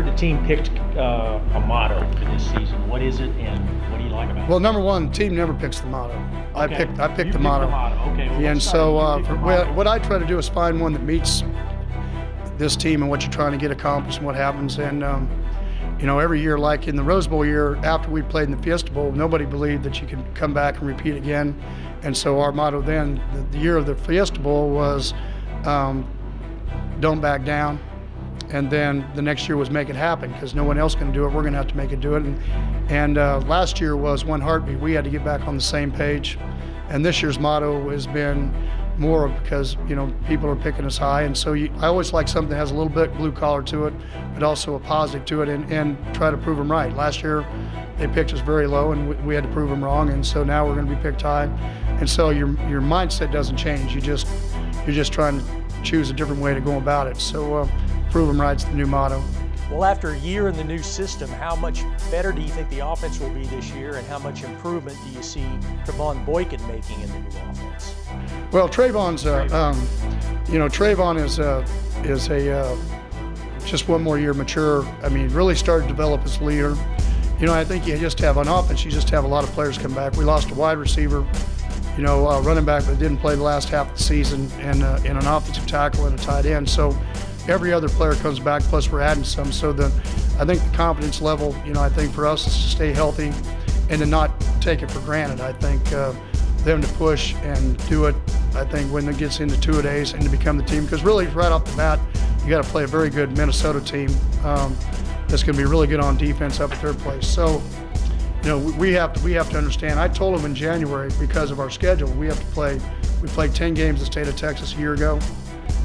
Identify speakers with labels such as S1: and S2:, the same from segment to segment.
S1: heard the team picked a motto for this season. What is it, and what do you like about it?
S2: Well, number one, the team never picks the motto.
S1: Okay.
S2: I picked the motto.
S1: Okay. Well,
S2: And so what I try to do is find one that meets this team and what you're trying to get accomplished and what happens. And you know, every year, like in the Rose Bowl year, after we played in the Fiesta Bowl, nobody believed that you could come back and repeat again. And so our motto then, the year of the Fiesta Bowl, was don't back down. And then the next year was make it happen, because no one else can do it. We're going to have to make it do it. And last year was one heartbeat. We had to get back on the same page. And this year's motto has been more because, you know, people are picking us high. And so I always like something that has a little bit blue collar to it, but also a positive to it, and try to prove them right. Last year, they picked us very low, and we had to prove them wrong. And so now we're going to be picked high. And so your mindset doesn't change. You're just trying to choose a different way to go about it. So prove them right's the new motto.
S3: Well, after a year in the new system, how much better do you think the offense will be this year, and how much improvement do you see Trevon Boykin making in the new offense?
S2: Well, Trayvon's, you know, Trayvon is just one more year mature. I mean, really started to develop as a leader. You know, I think you just have on offense, you just have a lot of players come back. We lost a wide receiver, you know, running back that didn't play the last half of the season, and an offensive tackle and a tight end. So every other player comes back, plus we're adding some. So I think the confidence level, you know, I think for us is to stay healthy and to not take it for granted. I think them to push and do it, I think, when it gets into two-a-days and to become the team. Because really, right off the bat, you got to play a very good Minnesota team that's going to be really good on defense up at third place. So, you know, we have to understand. I told them in January, because of our schedule, we played 10 games in the state of Texas a year ago.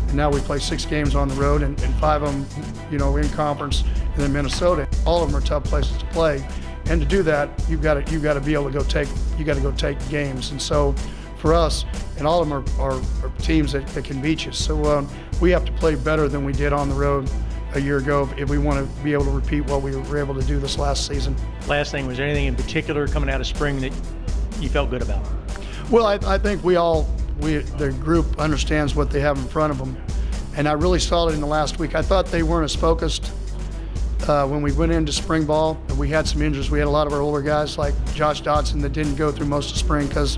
S2: And now we play 6 games on the road, and 5 of them, you know, in conference, and then Minnesota. All of them are tough places to play, and to do that, you've got to be able to go take games. And so, for us, and all of them are teams that can beat you. So we have to play better than we did on the road a year ago if we want to be able to repeat what we were able to do this last season.
S1: Last thing, was there anything in particular coming out of spring that you felt good about?
S2: Well, I think the group understands what they have in front of them. And I really saw it in the last week. I thought they weren't as focused when we went into spring ball. And we had some injuries. We had a lot of our older guys like Josh Dotson that didn't go through most of spring because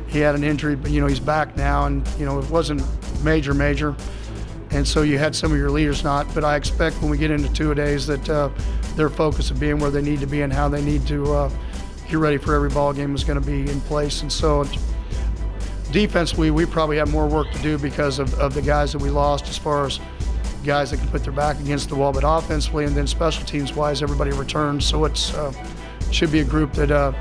S2: he had an injury, but you know, he's back now, and you know, it wasn't major. And so you had some of your leaders not, but I expect when we get into two-a-days that their focus of being where they need to be and how they need to get ready for every ball game is going to be in place. And so defensively, we probably have more work to do because of the guys that we lost, as far as guys that can put their back against the wall. But offensively, and then special teams-wise, everybody returns. So it should be a group that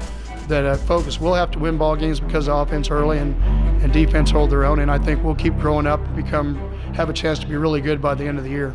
S2: focus. We'll have to win ball games because of offense early, and defense hold their own. And I think we'll keep growing up and have a chance to be really good by the end of the year.